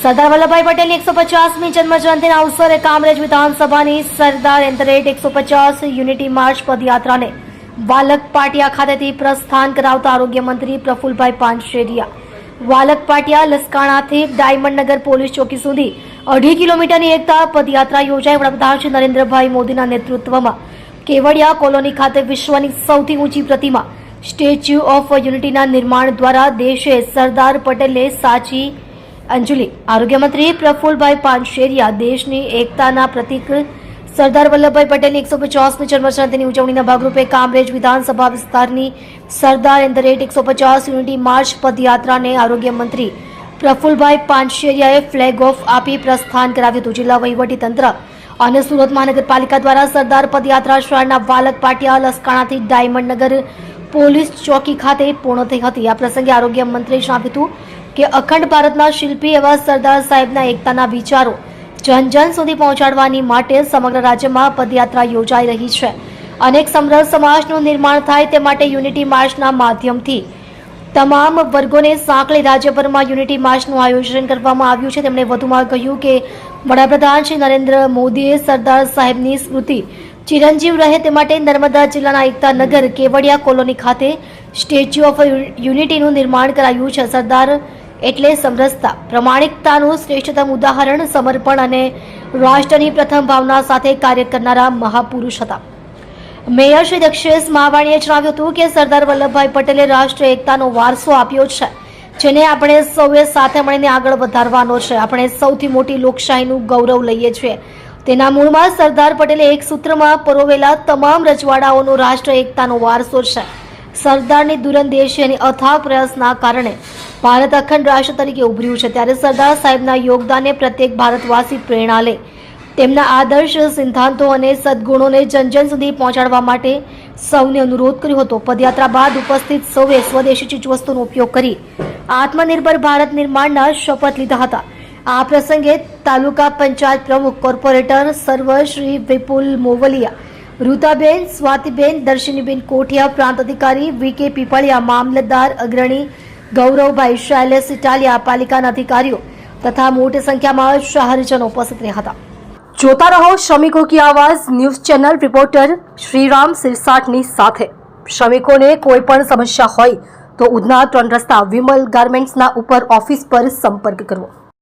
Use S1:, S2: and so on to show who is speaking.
S1: સરદાર વલ્લભભાઈ પટેલની 150મી જન્મજયંતિના અવસરે કામરેજ વિધાનસભાની સરદાર એન્ડ 150 યુનિટી માર્ચ પદયાત્રાને વાલક પાટિયા ખાતેથી પ્રસ્થાન કરાવતા આરોગ્ય મંત્રી પ્રફુલભાઈ પાનશેરિયા વાલક પાટિયા લસકાણાથી ડાયમંડનગર પોલીસ ચોકી સુધી 2.5 કિલોમીટરની એકતા પદયાત્રા યોજાઈ વડાપ્રધાન શ્રી નરેન્દ્રભાઈ મોદીના નેતૃત્વમાં કેવડિયા કોલોની ખાતે વિશ્વની સૌથી ઊંચી પ્રતિમા સ્ટેચ્યુ ઓફ યુનિટીના નિર્માણ દ્વારા દેશે સરદાર પટેલને સાચી અંજલિ. આરોગ્ય મંત્રી પ્રફુલભાઈ પાનશેરિયા દેશની એકતાના પ્રતીક સરદાર વલ્લભભાઈ પટેલની 150મી જન્મજયંતિની ઉજવણીના ભાગરૂપે કામરેજ વિધાનસભા વિસ્તારની સરદાર એન્ડ 150 યુનિટી માર્ચ પદયાત્રાને આરોગ્ય મંત્રી પ્રફુલભાઈ પાનશેરિયાએ ફ્લેગ ઓફ આપી પ્રસ્થાન કરાવ્યું હતું. જિલ્લા વહીવટીતંત્ર અને સુરત મહાનગરપાલિકા દ્વારા સરદાર પદયાત્રા શહેરના વાલક પાટિયા લસકાણાથી ડાયમંડનગર પોલીસ ચોકી ખાતે પૂર્ણ થઈ હતી. આ પ્રસંગે આરોગ્ય મંત્રીએ જણાવ્યું હતું કે અખંડ ભારતના શિલ્પી એવા સરદાર સાહેબના એકતાના વિચારો જન જન સુધી પહોંચાડવાની માટે સમગ્ર રાજ્યમાં પદયાત્રા યોજાઈ રહી છે. અનેક સમરસ સમાજનું નિર્માણ થાય તે માટે યુનિટી માર્ચના માધ્યમથી તમામ વર્ગોને સાંકળી રાજ્યભરમાં યુનિટી માર્ચનું આયોજન કરવામાં આવ્યું છે. તેમણે વધુમાં કહ્યું કે વડાપ્રધાન શ્રી નરેન્દ્ર મોદીએ સરદાર સાહેબની સ્મૃતિ ચિરંજીવ રહે તે માટે નર્મદા જિલ્લાના એકતા નગર કેવડિયા કોલોની ખાતે સ્ટેચ્યુ ઓફ યુનિટીનું નિર્માણ કરાયું છે. સરદાર એટલે સમરસતા, પ્રમાણિકતાનું શ્રેષ્ઠતમ ઉદાહરણ, સમર્પણ અને રાષ્ટ્રની પ્રથમ ભાવના સાથે કાર્ય કરનારા મહાપુરુષ હતા. મેયર શ્રી દક્ષેશ મહાવાણીએ જણાવ્યું હતું કે સરદાર વલ્લભભાઈ પટેલે રાષ્ટ્રીય એકતાનો વારસો આપ્યો છે, જેને આપણે સૌએ સાથે મળીને આગળ વધારવાનો છે. આપણે સૌથી મોટી લોકશાહીનું ગૌરવ લઈએ છીએ. તેના મૂળમાં સરદાર પટેલે એક સૂત્રમાં પરોવેલા તમામ રજવાડાઓનો રાષ્ટ્ર એકતાનો વારસો છે. સરદારની દૂરંદેશી અને અથાગ પ્રયાસના કારણે ભારત અખંડ રાષ્ટ્ર તરીકે ઉભર્યું છે. ત્યારે સરદાર સાહેબના યોગદાનને પ્રત્યેક ભારતવાસી પ્રેરણા લે, તેમના આદર્શ, સિદ્ધાંતો અને સદગુણોને જન જન સુધી પહોંચાડવા માટે સૌને અનુરોધ કર્યો હતો. પદયાત્રા બાદ ઉપસ્થિત સૌએ સ્વદેશી ચીજવસ્તુનો ઉપયોગ કરી આત્મનિર્ભર ભારત નિર્માણના શપથ લીધા હતા. આ પ્રસંગે તાલુકા પંચાયત પ્રમુખ, કોર્પોરેટર સર્વ શ્રી વિપુલ મોવલિયા, રૂતાબેન, સ્વાતિબેન, દર્શિનીબેન કોઠિયા, પ્રાંત અધિકારી વી.કે. પીપળિયા, મામલતદાર અગ્રણી ગૌરવભાઈ, શૈલેષ ઇટાલિયા, પાલિકાના અધિકારીઓ તથા મોટી સંખ્યામાં શહેરીજનો ઉપસ્થિત રહ્યા હતા. જોતા રહો શ્રમિકો કી આવાજ ન્યૂઝ ચેનલ. રિપોર્ટર શ્રીરામ સિરસાટની સાથે. શ્રમિકોને કોઈ પણ સમસ્યા હોય તો ઉધના 3 રસ્તા વિમલ ગાર્મેન્ટ્સના ઉપર ઓફિસ પર સંપર્ક કરવો.